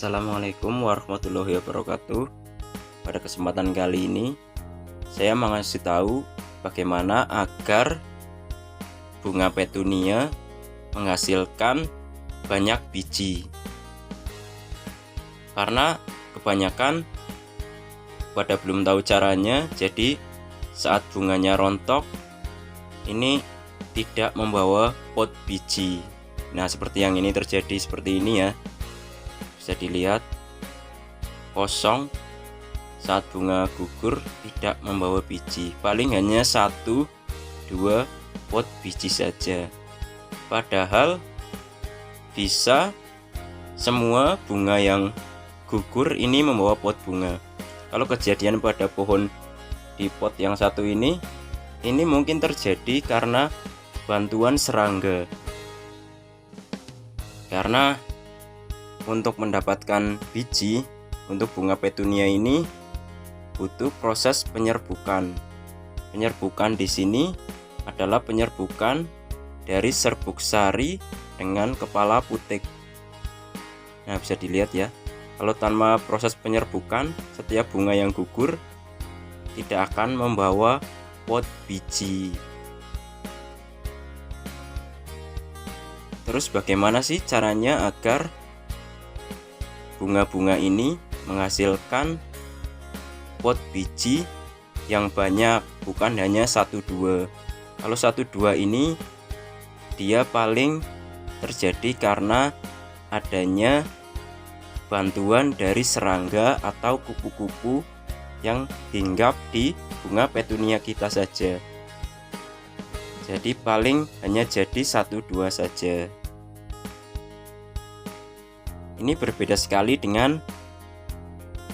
Assalamualaikum warahmatullahi wabarakatuh. Pada kesempatan kali ini saya mengasih tahu bagaimana agar bunga petunia menghasilkan banyak biji. Karena kebanyakan pada belum tahu caranya, jadi saat bunganya rontok ini tidak membawa pot biji. Nah, seperti yang ini terjadi seperti ini ya. Bisa dilihat kosong saat bunga gugur, tidak membawa biji, paling hanya 1-2 pot biji saja. Padahal bisa semua bunga yang gugur ini membawa pot bunga. Kalau kejadian pada pohon di pot yang satu ini mungkin terjadi karena bantuan serangga. Karena untuk mendapatkan biji untuk bunga petunia ini butuh proses penyerbukan. Penyerbukan di sini adalah penyerbukan dari serbuk sari dengan kepala putik. Nah, bisa dilihat ya. Kalau tanpa proses penyerbukan, setiap bunga yang gugur tidak akan membawa pot biji. Terus bagaimana sih caranya agar bunga-bunga ini menghasilkan pot biji yang banyak, bukan hanya 1-2. Kalau 1-2 ini dia paling terjadi karena adanya bantuan dari serangga atau kupu-kupu yang hinggap di bunga petunia kita saja. Jadi paling hanya jadi 1-2 saja. Ini berbeda sekali dengan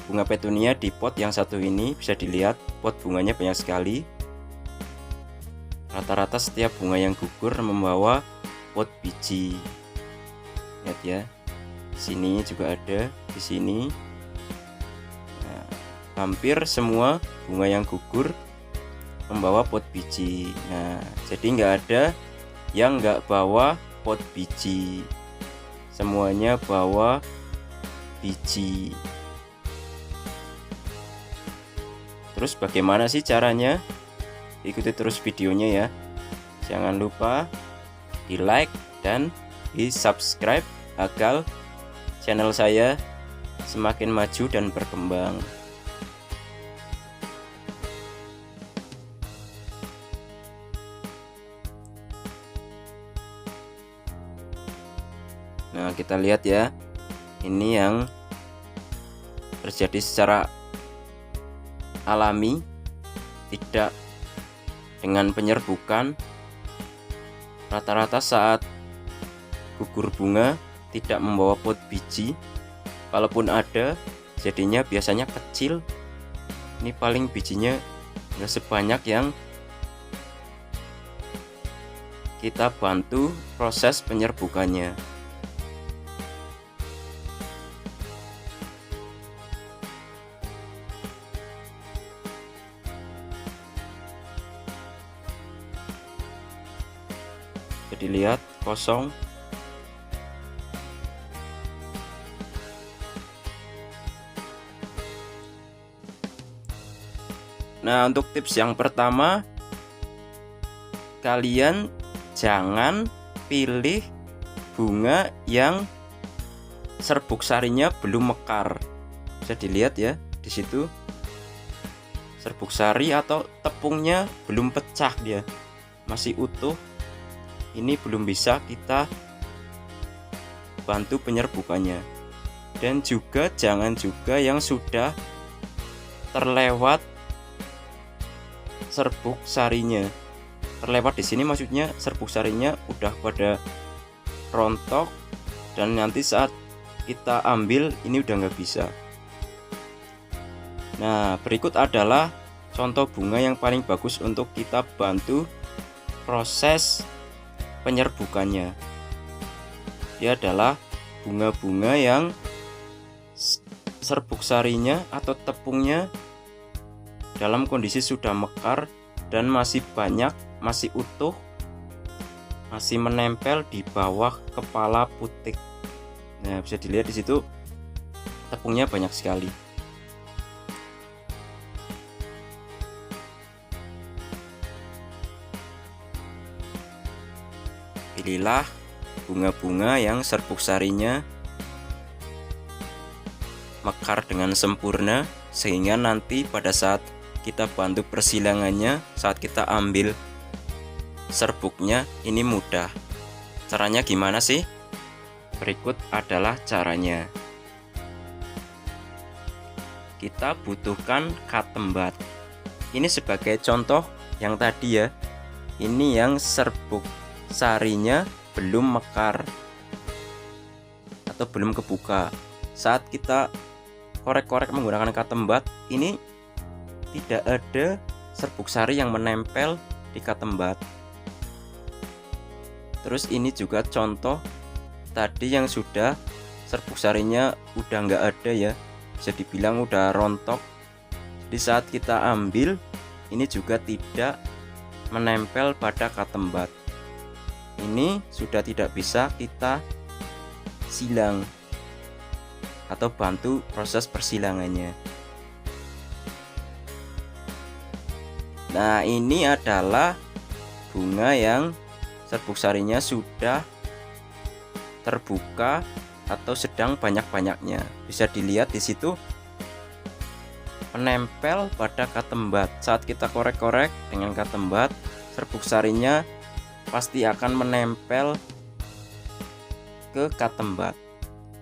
bunga petunia di pot yang satu ini. Bisa dilihat pot bunganya banyak sekali. Rata-rata setiap bunga yang gugur membawa pot biji. Lihat ya. Di sini juga ada, di sini. Nah, hampir semua bunga yang gugur membawa pot biji. Nah, jadi nggak ada yang nggak bawa pot biji. Semuanya bawa biji. Terus bagaimana sih caranya? Ikuti terus videonya ya. Jangan lupa di like dan di subscribe agar channel saya semakin maju dan berkembang. Nah, kita lihat ya, ini yang terjadi secara alami, tidak dengan penyerbukan. Rata-rata saat gugur bunga tidak membawa pot biji. Kalaupun ada, jadinya biasanya kecil. Ini paling bijinya nggak sebanyak yang kita bantu proses penyerbukannya. Jadi lihat kosong. Nah, untuk tips yang pertama, kalian jangan pilih bunga yang serbuk sarinya belum mekar. Bisa dilihat ya, di situ serbuk sari atau tepungnya belum pecah, dia masih utuh. Ini belum bisa kita bantu penyerbukannya. Dan juga jangan juga yang sudah terlewat serbuk sarinya. Terlewat di sini maksudnya serbuk sarinya udah pada rontok dan nanti saat kita ambil ini udah nggak bisa. Nah, berikut adalah contoh bunga yang paling bagus untuk kita bantu proses penyerbukannya. Dia adalah bunga-bunga yang serbuk sarinya atau tepungnya dalam kondisi sudah mekar dan masih banyak, masih utuh, masih menempel di bawah kepala putik. Nah, bisa dilihat di situ tepungnya banyak sekali. Pilihlah bunga-bunga yang serbuk sarinya mekar dengan sempurna, sehingga nanti pada saat kita bantu persilangannya, saat kita ambil serbuknya ini mudah. Caranya gimana sih? Berikut adalah caranya. Kita butuhkan katembat. Ini sebagai contoh yang tadi ya. Ini yang serbuk sarinya belum mekar atau belum kebuka. Saat kita korek-korek menggunakan katembat, ini tidak ada serbuk sari yang menempel di katembat. Terus ini juga contoh tadi yang sudah serbuk sarinya udah nggak ada ya, bisa dibilang udah rontok. Di saat kita ambil, ini juga tidak menempel pada katembat. Ini sudah tidak bisa kita silang atau bantu proses persilangannya. Nah, ini adalah bunga yang serbuk sarinya sudah terbuka atau sedang banyak-banyaknya. Bisa dilihat di situ menempel pada katembat. Saat kita korek-korek dengan katembat, serbuk sarinya pasti akan menempel ke katembat.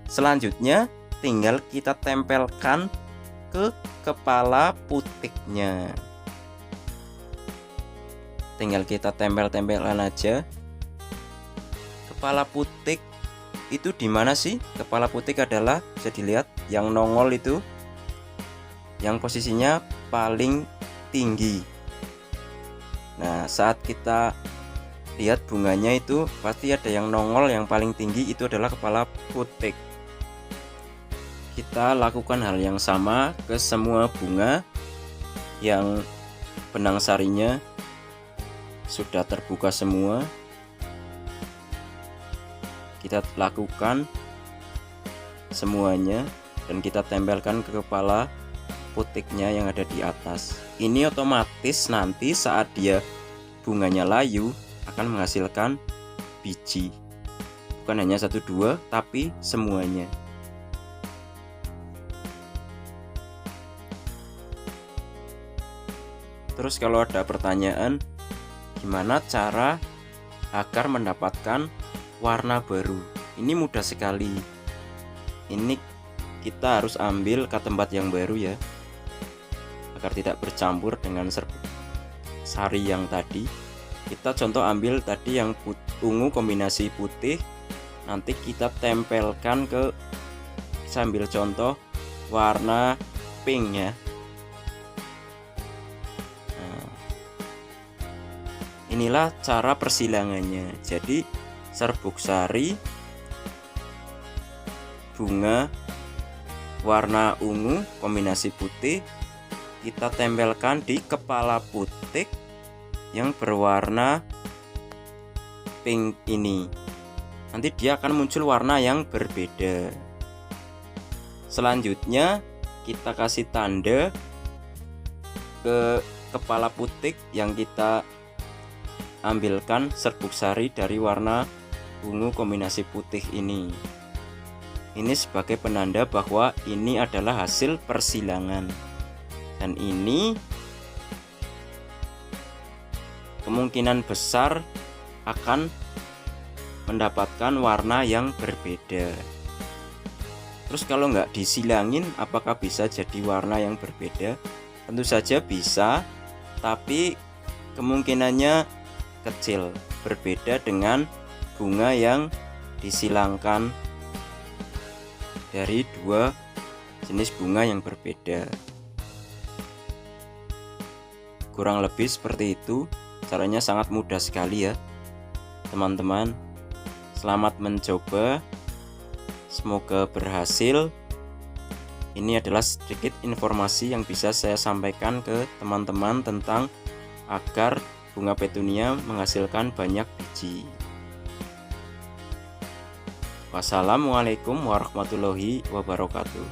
Selanjutnya tinggal kita tempelkan ke kepala putiknya. Tinggal kita tempel-tempelkan aja. Kepala putik itu di mana sih? Kepala putik adalah, bisa dilihat yang nongol itu, yang posisinya paling tinggi. Nah, saat kita lihat bunganya itu pasti ada yang nongol, yang paling tinggi itu adalah kepala putik. Kita lakukan hal yang sama ke semua bunga yang benang sarinya sudah terbuka semua. Kita lakukan semuanya dan kita tempelkan ke kepala putiknya yang ada di atas. Ini otomatis nanti saat dia bunganya layu akan menghasilkan biji. Bukan hanya 1-2 tapi semuanya. Terus kalau ada pertanyaan, gimana cara agar mendapatkan warna baru? Ini mudah sekali. Ini kita harus ambil katembat yang baru ya, agar tidak bercampur dengan serbuk sari yang tadi. Kita contoh ambil tadi yang ungu kombinasi putih, nanti kita tempelkan ke, sambil contoh warna pink ya. Inilah cara persilangannya. Jadi serbuk sari bunga warna ungu kombinasi putih kita tempelkan di kepala putik yang berwarna pink ini. Nanti dia akan muncul warna yang berbeda. Selanjutnya kita kasih tanda ke kepala putik yang kita ambilkan serbuk sari dari warna ungu kombinasi putih ini. Ini sebagai penanda bahwa ini adalah hasil persilangan. Dan ini kemungkinan besar akan mendapatkan warna yang berbeda. Terus kalau nggak disilangin, apakah bisa jadi warna yang berbeda? Tentu saja bisa, tapi kemungkinannya kecil, berbeda dengan bunga yang disilangkan dari dua jenis bunga yang berbeda. Kurang lebih seperti itu. Caranya sangat mudah sekali ya teman-teman. Selamat mencoba, semoga berhasil. Ini adalah sedikit informasi yang bisa saya sampaikan ke teman-teman tentang agar bunga petunia menghasilkan banyak biji. Wassalamualaikum warahmatullahi wabarakatuh.